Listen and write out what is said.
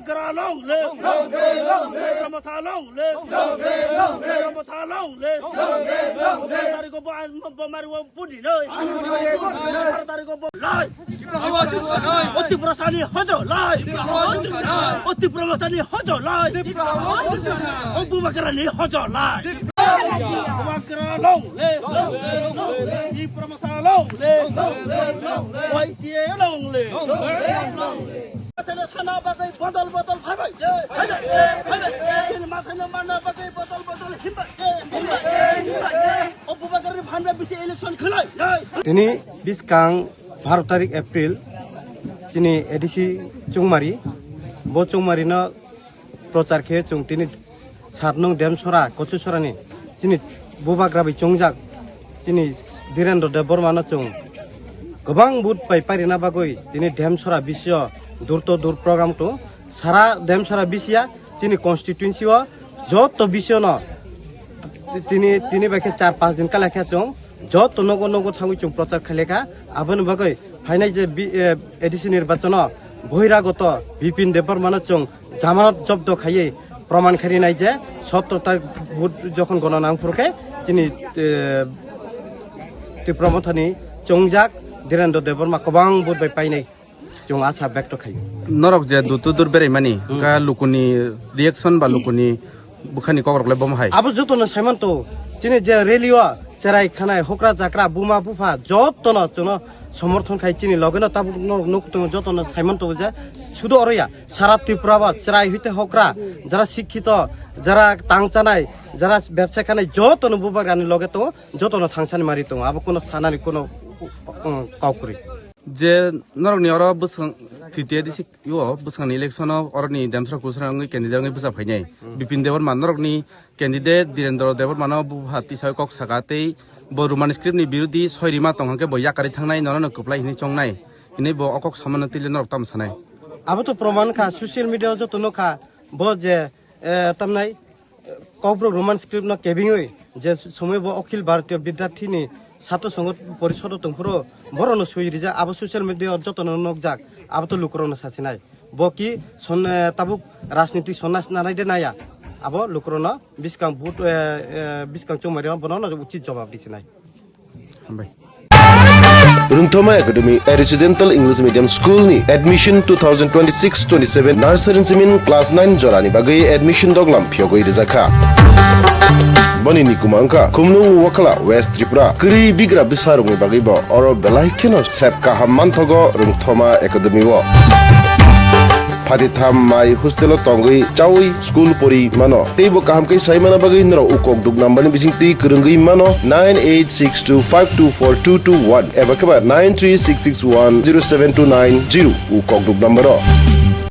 Bubakara long live, Ramata long live, Ramata long live, Tarigo Bomaru Pudi, Tarigo Live, Oti Prasani Hojo Live, Oti Pramatani Hojo Live, Bubakarani Hojo Live. Bubakara long live, Pramata long live, White long live. Sana bagai botol habai matanya mana bagai botol himbat Abu Bakar Bhanbe bisi election khelai তিনি 20 কাং 12 তারিখ April তিনি ADC চুংমারি ব চুংমারি ন প্রচার খেয়ে চুং তিনি সাতনং দেমসরা কচুসরানি তিনি বুবাগ্রাবি চুংজাক তিনি ধীরেন্দ্র দেব বর্মা চুং गोबां बुथ पाइपारिना बागै दिनै धेमसरा बिसिया दूर प्रग्राम तो सारा धेमसरा बिसिया चिनि कन्स्टिट्युएन्सी जत बिसिया न तिनि बाके 4-5 दिन का लेखा चों जत नगो थांगै चों प्रचार खालेखा आबन बागै फाइनाय जे एडिसि निर्वाचन बहिरागत बिपिन देबबर्मा चों জামানত जब्द खायै प्रमाण खारिनाय जे 17 तारिख बुथ যখন গণনা ফুরকে চিনি ত্রিপুরামথানি চংজাক ধীরেন্দ্র দেববর্মা কবাং বুথ বাই পাইনাই जों आशा व्यक्त खायो नरक जे दुतु दुर बेरै मानि का लुकुनि रिएक्शन बा लुकुनि बुखानि कवरखले बम हाय आबो जतन साइमन तो चिनि जे रेलिवा चराय खानाय होक्रा जाक्रा बुमा बुफा जतन जन समर्थन खाय चिनि लगेन ताबु नकुत जतन साइमन तो जे सुदो अरया सारा त्रिपुराबा चराय हिते होक्रा যারা শিক্ষিত যারা তাংচানাय যারা ব্যবসা খানাय जतन बुबागानि लगे तो जतन थांसानि मारि तो आबो कोनो सानानि कोनो काउकुरि जे नरकनि अर बुसं थिते दिसि यो बुसंनि इलेक्शन अरनि देमस्रा कुसरांनि कैंडिडेटनि बुसा फैनाय बिपिन देबबर्मा नरकनि कैंडिडेट धीरेन्द्र देबबर्मा बुहाति साय कक सागातै बरुमान स्क्रिप्टनि बिरुदि सयरिमा तंहाके बयाकारि थांनाय नरन कप्लाय हिनि चंनाय हिनि ब अकक सामानतिले नरक ताम सानाय आबो तो प्रमाण खा सोशल मीडिया जतन खा ब जे तमनाय कब्र रोमान स्क्रिप्ट न केबिंगै जे समय ब अखिल भारतीय विद्यार्थीनि ছাত্র সংগঠন পরিষদ তংপুর বরন সুইরিজা আবো সোশ্যাল মিডিয়া যতন নকজাক আবো তো লুকরন সাসিনাই বকি তাবুক রাজনীতি সন্ন্যাস নানাইদে নায়া আবো লুকরন বিসকাং বুট বিসকাং চমারি বনন উচিত জবাব দিছিনাই हामबाय Rumthoma Academy, a residential English medium school ni admission 2026-27 nursery simin class 9 jorani bagai admission doglam phiyogoi rizakha boni ni kumangka kumnung wakala West Tripura kri bigra bisarungi bagai bo oro belai keno sepka hamman thogo Rumthoma Academy wo Phaditham mai hostel tongoi chawi school pori mano teibo kaham kai sai mana bagai nro ukok dug number ni bisingti kurungi mano 9862524221 eba kaba 9366107290 ukok dug number